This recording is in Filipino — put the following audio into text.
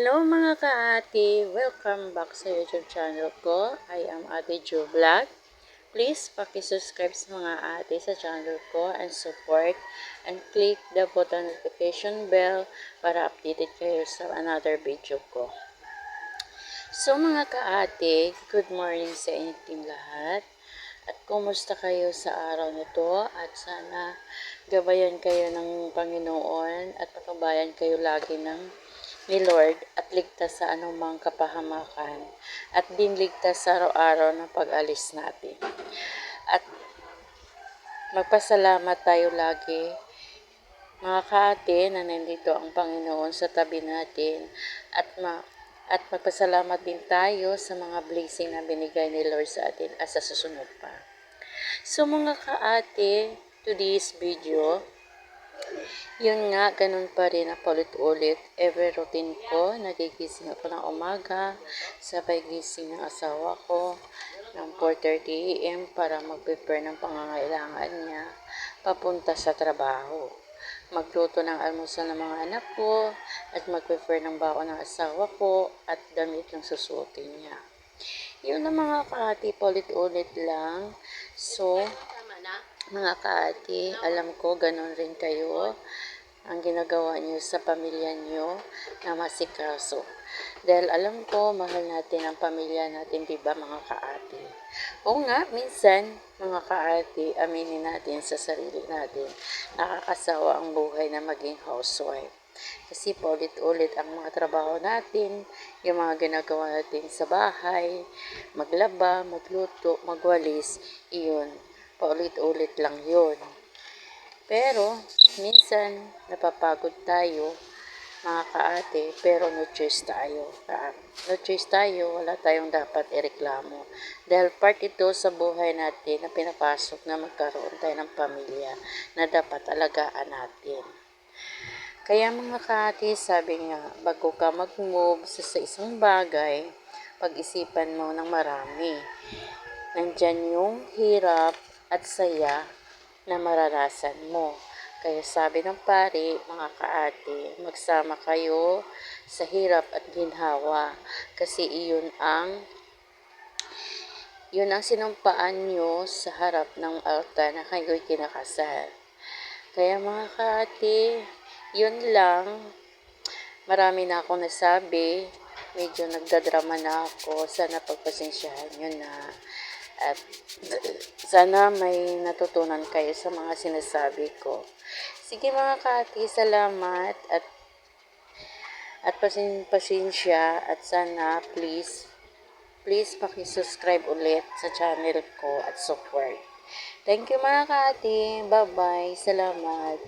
Hello mga ka-ate! Welcome back sa YouTube channel ko. I am Ate Jo Vlog. Please subscribe sa mga ate sa channel ko and support and click the button notification bell para updated kayo sa another video ko. So mga ka-ate, good morning sa inyong lahat. At kumusta kayo sa araw nito at sana gabayan kayo ng Panginoon at patabayan kayo lagi ng ni Lord at ligtas sa anumang kapahamakan at din ligtas sa araw-araw ng pag-alis natin. At magpasalamat tayo lagi mga kaate na nandito ang Panginoon sa tabi natin at magpasalamat din tayo sa mga blessing na binigay ni Lord sa atin at sa susunod pa. So mga kaate, today's video, yun nga, ganun pa rin ang paulit-ulit. Every routine ko, nagigising ako ng umaga, sabay gising ng asawa ko ng 4:30 AM para mag-prepare ng pangangailangan niya papunta sa trabaho. Magluto ng almusal ng mga anak ko at mag-prepare ng baon ng asawa ko at damit ng susuotin niya. Yun ang mga kaati, paulit-ulit lang. So, mga kaati, alam ko ganun rin kayo ang ginagawa niyo sa pamilya niyo na masikaso. Dahil alam ko, mahal natin ang pamilya natin, diba mga kaati? Oo nga, minsan, mga kaati, aminin natin sa sarili natin, nakakasawa ang buhay na maging housewife. Kasi paulit-ulit ang mga trabaho natin, yung mga ginagawa natin sa bahay, maglaba, magluto, magwalis, iyon. Paulit-ulit lang yun. Pero, minsan, napapagod tayo, mga kaate, pero no choice tayo. No choice tayo, wala tayong dapat ireklamo. Dahil part ito sa buhay natin na pinapasok na magkaroon tayo ng pamilya na dapat alagaan natin. Kaya mga kaate, sabi nga, bago ka mag-move sa isang bagay, pag-isipan mo ng marami. Nandyan yung hirap at saya na maranasan mo. Kaya sabi ng pari, mga kaate, magsama kayo sa hirap at ginhawa kasi iyon ang sinumpaan nyo sa harap ng altar na kayo'y kinakasal. Kaya mga kaate, yun lang. Marami na akong nasabi. Medyo nagdadrama na ako. Sana pagpasensyahan nyo na. At sana may natutunan kayo sa mga sinasabi ko. Sige mga kaati, salamat at pasensya at sana please paki-subscribe ulit sa channel ko at support. Thank you mga kaati. Bye-bye. Salamat.